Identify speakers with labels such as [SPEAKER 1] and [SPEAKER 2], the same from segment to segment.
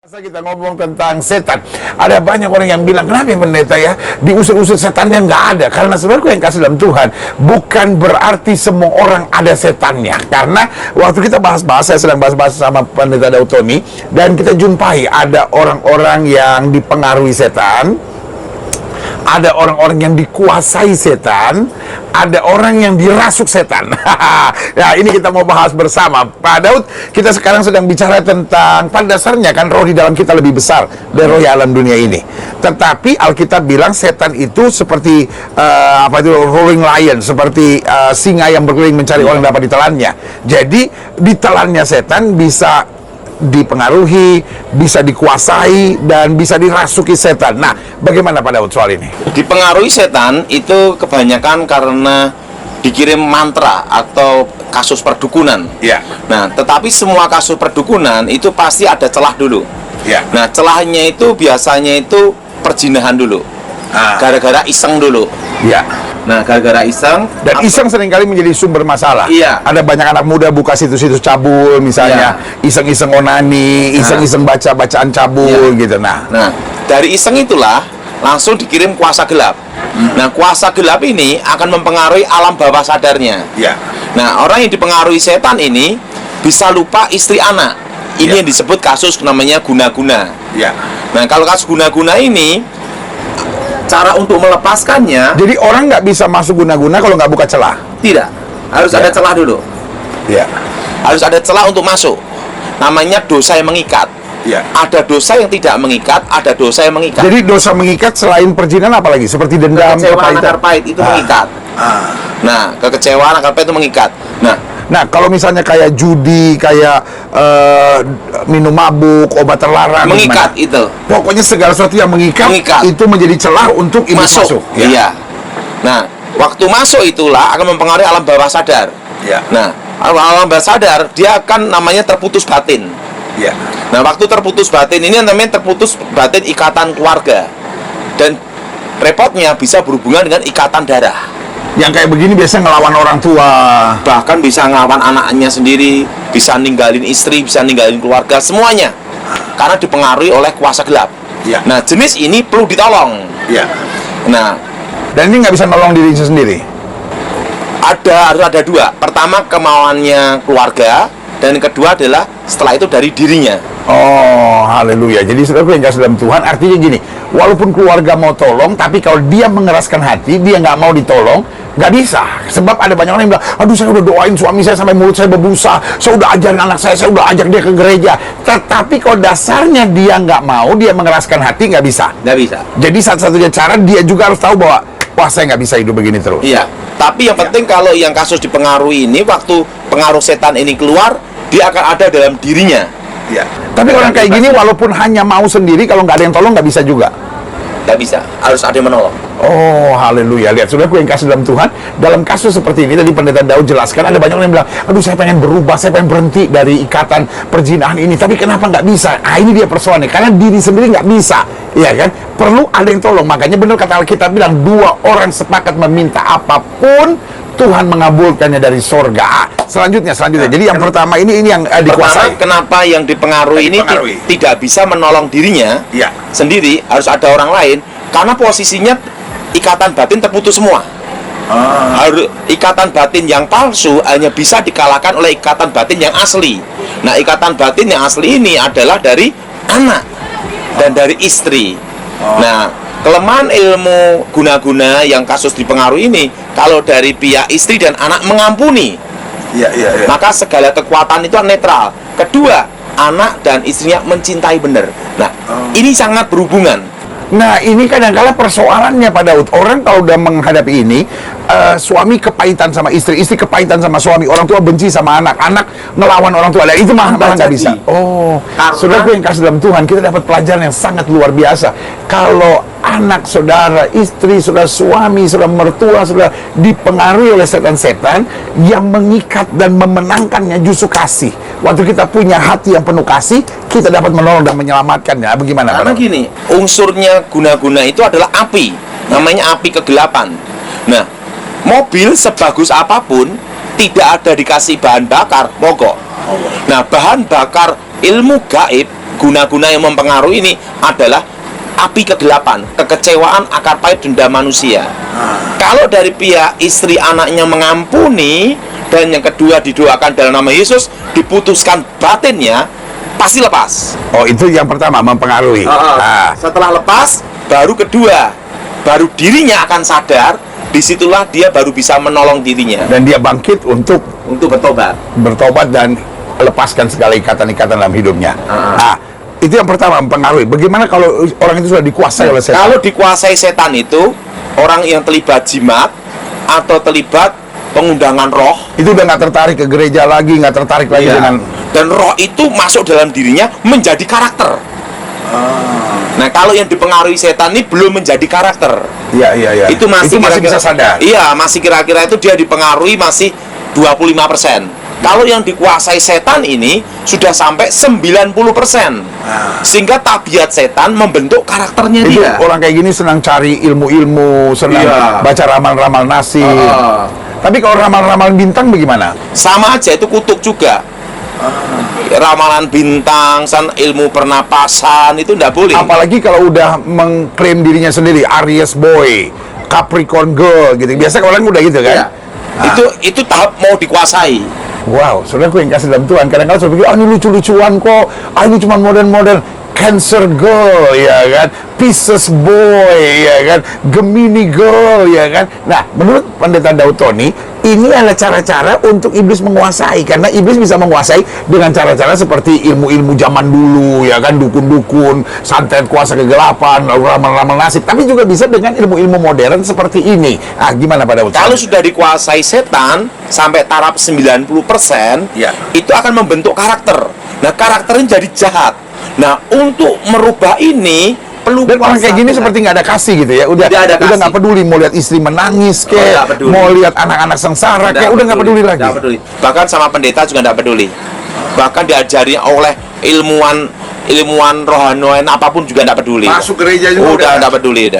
[SPEAKER 1] Kita ngomong tentang setan. Ada banyak orang yang bilang, kenapa pendeta ya diusir-usir setannya? Nggak ada. Karena sebenarnya yang kasih dalam Tuhan bukan berarti semua orang ada setannya. Karena waktu kita bahas-bahas, saya sedang bahas-bahas sama pendeta Daud Tony, dan kita jumpai ada orang-orang yang dipengaruhi setan, ada orang-orang yang dikuasai setan, ada orang yang dirasuk setan. Nah, ini kita mau bahas bersama Pak Daud. Kita sekarang sedang bicara tentang, pada dasarnya kan roh di dalam kita lebih besar dari roh di alam dunia ini. Tetapi Alkitab bilang setan itu seperti rolling lion, seperti singa yang berkeliling mencari orang yang dapat ditelannya. Jadi ditelannya setan bisa dipengaruhi, bisa dikuasai, dan bisa dirasuki setan. Nah, bagaimana Pak Daud soal ini?
[SPEAKER 2] Dipengaruhi setan itu kebanyakan karena dikirim mantra atau kasus perdukunan.
[SPEAKER 1] Ya.
[SPEAKER 2] Nah, tetapi semua kasus perdukunan itu pasti ada celah dulu.
[SPEAKER 1] Ya.
[SPEAKER 2] Nah, celahnya itu biasanya itu perjinahan dulu. Gara-gara iseng dulu.
[SPEAKER 1] Ya.
[SPEAKER 2] Nah, gara-gara iseng.
[SPEAKER 1] Dan iseng seringkali menjadi sumber masalah.
[SPEAKER 2] Iya.
[SPEAKER 1] Ada banyak anak muda buka situs-situs cabul misalnya, iseng-iseng onani, iseng-iseng baca-bacaan cabul gitu.
[SPEAKER 2] Nah, dari iseng itulah langsung dikirim kuasa gelap. Nah, kuasa gelap ini akan mempengaruhi alam bawah sadarnya.
[SPEAKER 1] Ya.
[SPEAKER 2] Nah, orang yang dipengaruhi setan ini bisa lupa istri anak. Ini yang disebut kasus namanya guna-guna.
[SPEAKER 1] Ya.
[SPEAKER 2] Nah, kalau kasus guna-guna ini, cara untuk melepaskannya,
[SPEAKER 1] Jadi orang nggak bisa masuk guna-guna kalau nggak buka celah.
[SPEAKER 2] tidak. Harus ada celah dulu.
[SPEAKER 1] Ya.
[SPEAKER 2] Harus ada celah untuk masuk. Namanya dosa yang mengikat.
[SPEAKER 1] Ya.
[SPEAKER 2] Ada dosa yang tidak mengikat, ada dosa yang mengikat.
[SPEAKER 1] Jadi dosa mengikat selain perjinan apa lagi? Seperti dendam,
[SPEAKER 2] Kekecewaan,
[SPEAKER 1] kepahitan.
[SPEAKER 2] akar pahit itu mengikat. Nah, kekecewaan, akar pahit itu mengikat.
[SPEAKER 1] Nah, kalau misalnya kayak judi, kayak minum mabuk, obat terlarang,
[SPEAKER 2] Mengikat
[SPEAKER 1] gimana?
[SPEAKER 2] itu.
[SPEAKER 1] Pokoknya segala sesuatu yang mengikat, itu menjadi celah untuk iblis masuk. Ya.
[SPEAKER 2] Iya. Nah, waktu masuk itulah akan mempengaruhi alam bawah sadar.
[SPEAKER 1] Ya.
[SPEAKER 2] Nah, alam bawah sadar dia akan namanya terputus batin.
[SPEAKER 1] Ya.
[SPEAKER 2] Nah, waktu terputus batin ini namanya terputus batin ikatan keluarga. Dan repotnya bisa berhubungan dengan ikatan darah.
[SPEAKER 1] Yang kayak begini biasanya ngelawan orang tua.
[SPEAKER 2] Bahkan bisa ngelawan anaknya sendiri, bisa ninggalin istri, bisa ninggalin keluarga, semuanya. Karena dipengaruhi oleh kuasa gelap.
[SPEAKER 1] Ya.
[SPEAKER 2] Nah, jenis ini perlu ditolong.
[SPEAKER 1] Ya.
[SPEAKER 2] Nah,
[SPEAKER 1] Dan ini nggak bisa nolong dirinya sendiri.
[SPEAKER 2] harus ada dua. Pertama, kemauannya keluarga, dan yang kedua adalah setelah itu dari dirinya.
[SPEAKER 1] Oh, haleluya. Jadi saudara yang kasih dalam Tuhan, artinya gini, walaupun keluarga mau tolong, tapi kalau dia mengeraskan hati, dia nggak mau ditolong, nggak bisa. Sebab ada banyak orang yang bilang, aduh saya udah doain suami saya sampai mulut saya berbusa, saya udah ajarin anak saya udah ajak dia ke gereja. Tetapi kalau dasarnya dia nggak mau, dia mengeraskan hati, nggak bisa.
[SPEAKER 2] Nggak bisa.
[SPEAKER 1] Jadi satu-satunya cara, dia juga harus tahu bahwa, wah saya nggak bisa hidup begini terus.
[SPEAKER 2] Iya. Tapi yang penting kalau yang kasus dipengaruhi ini, waktu pengaruh setan ini keluar, dia akan ada dalam dirinya.
[SPEAKER 1] Ya. Tapi orang kayak gini walaupun hanya mau sendiri, kalau nggak ada yang tolong nggak bisa juga.
[SPEAKER 2] Nggak bisa. Harus ada yang menolong.
[SPEAKER 1] Oh, haleluya. Lihat, saudaraku yang kasih dalam Tuhan, dalam kasus seperti ini, tadi pendeta Daud jelaskan, ada banyak orang yang bilang, aduh saya pengen berubah, saya pengen berhenti dari ikatan perjinahan ini, tapi kenapa nggak bisa? Ah, ini dia persoalannya, karena diri sendiri nggak bisa, ya kan? Perlu ada yang tolong. Makanya benar kata Alkitab bilang, dua orang sepakat meminta apapun, Tuhan mengabulkannya dari sorga. Selanjutnya. Jadi yang pertama ini yang dikuasai.
[SPEAKER 2] Pertama, kenapa yang dipengaruhi ini tidak bisa menolong dirinya sendiri, harus ada orang lain, karena posisinya ikatan batin terputus semua. Harus ikatan batin yang palsu hanya bisa dikalahkan oleh ikatan batin yang asli. Nah, ikatan batin yang asli ini adalah dari anak dan dari istri. Nah, kelemahan ilmu guna-guna yang kasus dipengaruhi ini, kalau dari pihak istri dan anak mengampuni, maka segala kekuatan itu netral. Kedua, anak dan istrinya mencintai benar. Nah, ini sangat berhubungan.
[SPEAKER 1] Nah, ini kadang-kala persoalannya Pak Daud. Orang kalau udah menghadapi ini, suami kepahitan sama istri, istri kepahitan sama suami, orang tua benci sama anak, anak ngelawan orang tua. Nah, itu malah nggak bisa. Oh, saudaraku yang kasih dalam Tuhan, kita dapat pelajaran yang sangat luar biasa. Kalau anak saudara, istri, saudara suami, saudara mertua, saudara dipengaruhi oleh setan-setan yang mengikat dan memenangkannya justru kasih. Waktu kita punya hati yang penuh kasih, kita dapat menolong dan menyelamatkannya. Bagaimana?
[SPEAKER 2] Karena gini, unsurnya guna-guna itu adalah api. Namanya api kegelapan. Nah, mobil sebagus apapun tidak ada dikasih bahan bakar, mogok. Nah, bahan bakar ilmu gaib guna-guna yang mempengaruhi ini adalah api kegelapan, kekecewaan, akar pahit dendam manusia. Kalau dari pihak istri anaknya mengampuni, dan yang kedua didoakan dalam nama Yesus, diputuskan batinnya, pasti lepas.
[SPEAKER 1] Oh, itu yang pertama mempengaruhi.
[SPEAKER 2] Setelah lepas, baru kedua, baru dirinya akan sadar. Disitulah dia baru bisa menolong dirinya.
[SPEAKER 1] Dan dia bangkit untuk
[SPEAKER 2] bertobat
[SPEAKER 1] dan lepaskan segala ikatan-ikatan dalam hidupnya. Itu yang pertama mempengaruhi. Bagaimana kalau orang itu sudah dikuasai oleh setan?
[SPEAKER 2] Kalau dikuasai setan itu, orang yang terlibat jimat atau terlibat pengundangan roh,
[SPEAKER 1] itu udah nggak tertarik ke gereja lagi, nggak tertarik lagi dengan,
[SPEAKER 2] dan roh itu masuk dalam dirinya menjadi karakter. Nah, kalau yang dipengaruhi setan ini belum menjadi karakter.
[SPEAKER 1] Iya.
[SPEAKER 2] Itu masih
[SPEAKER 1] bisa sadar.
[SPEAKER 2] Iya, masih kira-kira itu dia dipengaruhi masih 25%. Kalau yang dikuasai setan ini sudah sampai 90%. Sehingga tabiat setan membentuk karakternya
[SPEAKER 1] itu
[SPEAKER 2] dia.
[SPEAKER 1] Orang kayak gini senang cari ilmu-ilmu, senang baca ramal-ramal nasib. Tapi kalau ramal-ramal bintang bagaimana?
[SPEAKER 2] Sama aja, itu kutuk juga. Ramalan bintang, ilmu pernapasan itu tidak boleh.
[SPEAKER 1] Apalagi kalau udah mengklaim dirinya sendiri, Aries boy, Capricorn girl gitu. Biasa kalau orang udah gitu kan?
[SPEAKER 2] Itu tahap mau dikuasai.
[SPEAKER 1] Wow, saudaraku yang kasih dalam Tuhan, kadang-kadang saya pikir, ini lucu-lucuan kok, ini cuma modern-modern. Cancer girl, ya kan, Pisces boy, ya kan, Gemini girl, ya kan. Nah, menurut Pendeta Daud Tony, ini adalah cara-cara untuk iblis menguasai, karena iblis bisa menguasai dengan cara-cara seperti ilmu-ilmu zaman dulu, ya kan, dukun-dukun, santet kuasa kegelapan, ramal-ramal nasib, tapi juga bisa dengan ilmu-ilmu modern seperti ini. Gimana Pak Daud?
[SPEAKER 2] Kalau sudah dikuasai setan sampai taraf 90%, itu akan membentuk karakter. Nah, karakternya jadi jahat. Nah, untuk merubah ini perlu.
[SPEAKER 1] Dan orang kayak gini seperti nggak ada kasih gitu ya, udah nggak peduli mau lihat istri menangis kayak, mau lihat anak-anak sengsara kayak, udah nggak peduli lagi.
[SPEAKER 2] Bahkan sama pendeta juga nggak peduli. Bahkan diajari oleh ilmuwan rohanian apapun juga nggak peduli.
[SPEAKER 1] Masuk gereja juga
[SPEAKER 2] udah nggak peduli,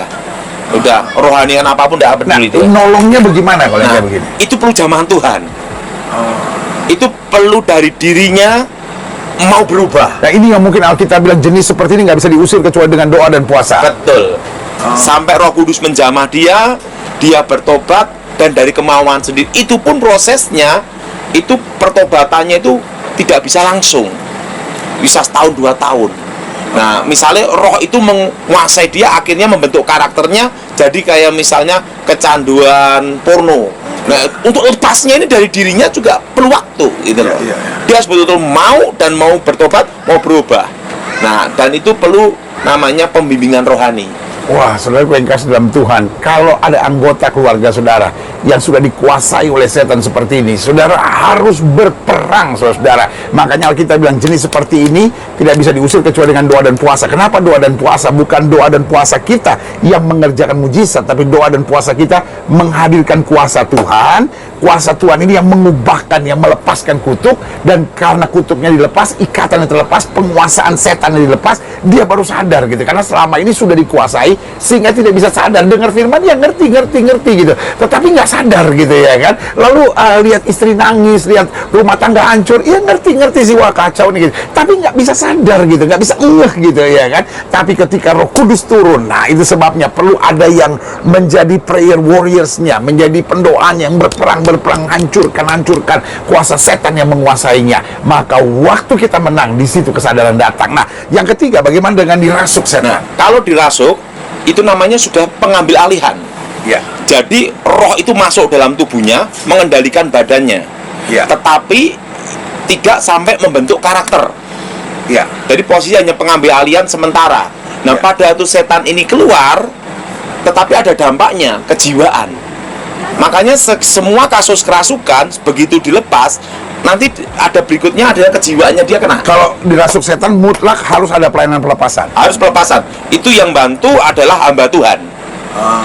[SPEAKER 2] udah rohanian apapun nggak peduli.
[SPEAKER 1] Nolongnya bagaimana kalau kayak begini?
[SPEAKER 2] Itu perlu jamahan Tuhan. Itu perlu dari dirinya mau berubah.
[SPEAKER 1] Nah, ini yang mungkin Alkitab bilang jenis seperti ini nggak bisa diusir kecuali dengan doa dan puasa.
[SPEAKER 2] Betul. Sampai Roh Kudus menjamah dia bertobat, dan dari kemauan sendiri. Itu pun prosesnya, itu pertobatannya itu tidak bisa langsung, bisa setahun 2 tahun. Nah, misalnya roh itu menguasai dia, akhirnya membentuk karakternya jadi kayak misalnya kecanduan porno. Nah, untuk lepasnya ini dari dirinya juga perlu waktu gitu loh. Dia harus betul-betul mau dan mau bertobat, mau berubah. Nah, dan itu perlu namanya pembimbingan rohani.
[SPEAKER 1] Wah, saudara yang kasih dalam Tuhan, kalau ada anggota keluarga saudara yang sudah dikuasai oleh setan seperti ini, saudara harus berperang, saudara. Makanya Alkitab bilang jenis seperti ini tidak bisa diusir kecuali dengan doa dan puasa. Kenapa doa dan puasa? Bukan doa dan puasa kita yang mengerjakan mujizat, tapi doa dan puasa kita menghadirkan kuasa Tuhan. Kuasa Tuhan ini yang mengubahkan, yang melepaskan kutuk, dan karena kutuknya dilepas, ikatan yang terlepas, penguasaan setan yang dilepas, dia baru sadar gitu. Karena selama ini sudah dikuasai, sehingga tidak bisa sadar. Dengar firman, ya ngerti gitu, tetapi nggak sadar gitu ya kan. Lalu lihat istri nangis, lihat rumah tangga hancur, ya ngerti sih, wah kacau nih gitu, tapi nggak bisa sadar gitu, nggak bisa gitu ya kan. Tapi ketika Roh Kudus turun, nah itu sebabnya perlu ada yang menjadi prayer warriors-nya, menjadi pendoanya yang berperang, hancurkan kuasa setan yang menguasainya. Maka waktu kita menang, di situ kesadaran datang. Nah, yang ketiga, bagaimana dengan dirasuk setan?
[SPEAKER 2] Nah, kalau dirasuk, itu namanya sudah pengambil alihan. Jadi roh itu masuk dalam tubuhnya, mengendalikan badannya. Tetapi tidak sampai membentuk karakter. Jadi posisi hanya pengambil alihan sementara. Nah, pada waktu setan ini keluar, tetapi ada dampaknya, kejiwaan. Makanya semua kasus kerasukan begitu dilepas, nanti ada berikutnya adalah kejiwaannya dia kena.
[SPEAKER 1] Kalau dirasuk setan mutlak harus ada pelayanan pelepasan.
[SPEAKER 2] Harus pelepasan. Itu yang bantu adalah hamba Tuhan.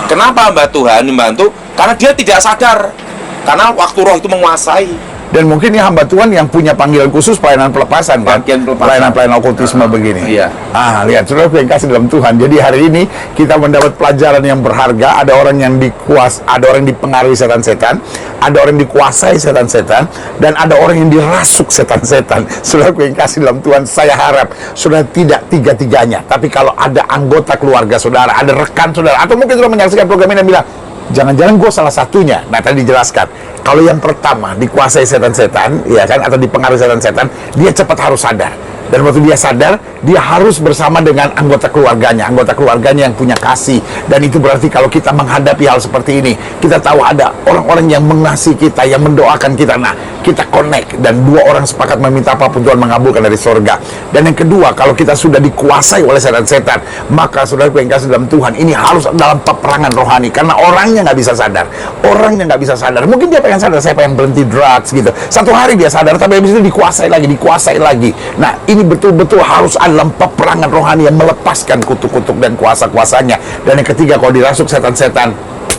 [SPEAKER 2] Kenapa hamba Tuhan membantu? Karena dia tidak sadar. Karena waktu roh itu menguasai,
[SPEAKER 1] Dan mungkin ini hamba Tuhan yang punya panggilan khusus pelayanan pelepasan kan? Pelayanan okultisme begini.
[SPEAKER 2] Iya.
[SPEAKER 1] Lihat, saudara yang kasih dalam Tuhan. Jadi hari ini kita mendapat pelajaran yang berharga. Ada orang yang ada orang yang dipengaruhi setan-setan, ada orang yang dikuasai setan-setan, dan ada orang yang dirasuk setan-setan. Saudara yang kasih dalam Tuhan, saya harap saudara tidak tiga-tiganya. Tapi kalau ada anggota keluarga saudara, ada rekan saudara, atau mungkin saudara menyaksikan program ini dan bilang, jangan-jangan gue salah satunya. Nah, tadi dijelaskan, kalau yang pertama dikuasai setan-setan, ya kan, atau dipengaruhi setan-setan, dia cepat harus sadar. Dan waktu dia sadar, dia harus bersama dengan anggota keluarganya yang punya kasih. Dan itu berarti kalau kita menghadapi hal seperti ini, kita tahu ada orang-orang yang mengasihi kita, yang mendoakan kita. Nah, kita connect, dan dua orang sepakat meminta apapun Tuhan mengabulkan dari surga. Dan yang kedua, kalau kita sudah dikuasai oleh setan-setan, maka saudara yang kasih dalam Tuhan, ini harus dalam peperangan rohani. Karena orangnya nggak bisa sadar. Mungkin dia pengen sadar, saya pengen berhenti drugs gitu. Satu hari dia sadar, tapi habis itu dikuasai lagi. Nah, ini betul-betul harus ada dalam peperangan rohani yang melepaskan kutuk-kutuk dan kuasa-kuasanya. Dan yang ketiga, kalau dirasuk setan-setan,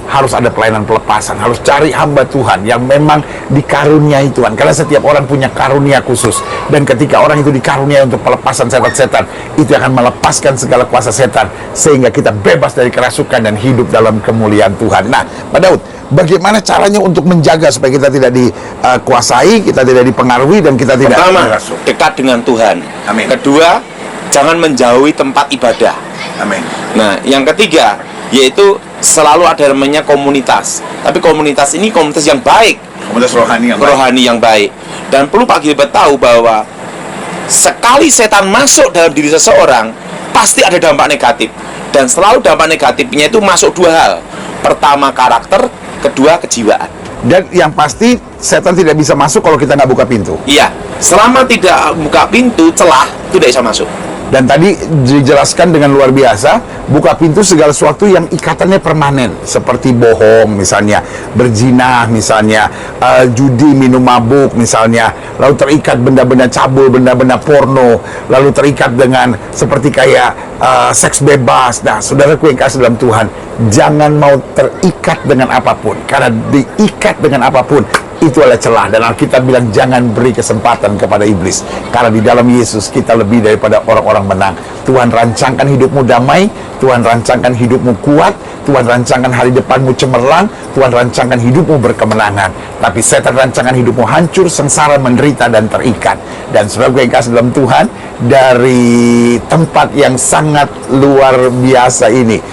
[SPEAKER 1] harus ada pelayanan pelepasan, harus cari hamba Tuhan yang memang dikaruniai Tuhan, karena setiap orang punya karunia khusus. Dan ketika orang itu dikaruniai untuk pelepasan setan-setan, itu akan melepaskan segala kuasa setan, sehingga kita bebas dari kerasukan dan hidup dalam kemuliaan Tuhan. Nah, Pak Daud, bagaimana caranya untuk menjaga supaya kita tidak dikuasai, kita tidak dipengaruhi, dan kita tidak
[SPEAKER 2] dirasuk? Dekat dengan Tuhan. Amin. Kedua, jangan menjauhi tempat ibadah. Amin. Nah, yang ketiga, yaitu selalu ada namanya komunitas. Tapi komunitas ini komunitas yang baik,
[SPEAKER 1] komunitas
[SPEAKER 2] rohani yang baik. Dan perlu Pak Gilbert tahu bahwa sekali setan masuk dalam diri seseorang, pasti ada dampak negatif. Dan selalu dampak negatifnya itu masuk dua hal. Pertama, karakter. Kedua, kejiwaan.
[SPEAKER 1] Dan yang pasti, setan tidak bisa masuk kalau kita nggak buka pintu.
[SPEAKER 2] Iya, selama tidak buka pintu, celah, tidak bisa masuk.
[SPEAKER 1] Dan tadi dijelaskan dengan luar biasa, buka pintu segala sesuatu yang ikatannya permanen, seperti bohong misalnya, berzina misalnya, judi, minum mabuk misalnya, lalu terikat benda-benda cabul, benda-benda porno, lalu terikat dengan seperti kayak seks bebas. Nah, saudaraku yang kasih dalam Tuhan, jangan mau terikat dengan apapun, karena diikat dengan apapun itu adalah celah. Dan Alkitab bilang jangan beri kesempatan kepada iblis, karena di dalam Yesus kita lebih daripada orang-orang menang. Tuhan rancangkan hidupmu damai, Tuhan rancangkan hidupmu kuat, Tuhan rancangkan hari depanmu cemerlang, Tuhan rancangkan hidupmu berkemenangan. Tapi setan rancangkan hidupmu hancur, sengsara, menderita, dan terikat. Dan saudara yang kasih dalam Tuhan, dari tempat yang sangat luar biasa ini,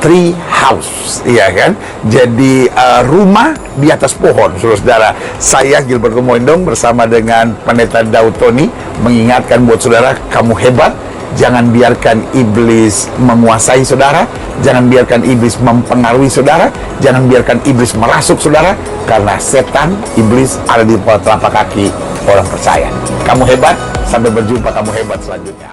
[SPEAKER 1] tree house, iya kan? Jadi rumah di atas pohon, saudara. Saya Gilbert Lumoindong bersama dengan Pendeta Daud Tony mengingatkan buat saudara, kamu hebat. Jangan biarkan iblis menguasai saudara, jangan biarkan iblis mempengaruhi saudara, jangan biarkan iblis merasuk saudara, karena setan, iblis ada di bawah telapak kaki orang percaya. Kamu hebat, sampai berjumpa, kamu hebat selanjutnya.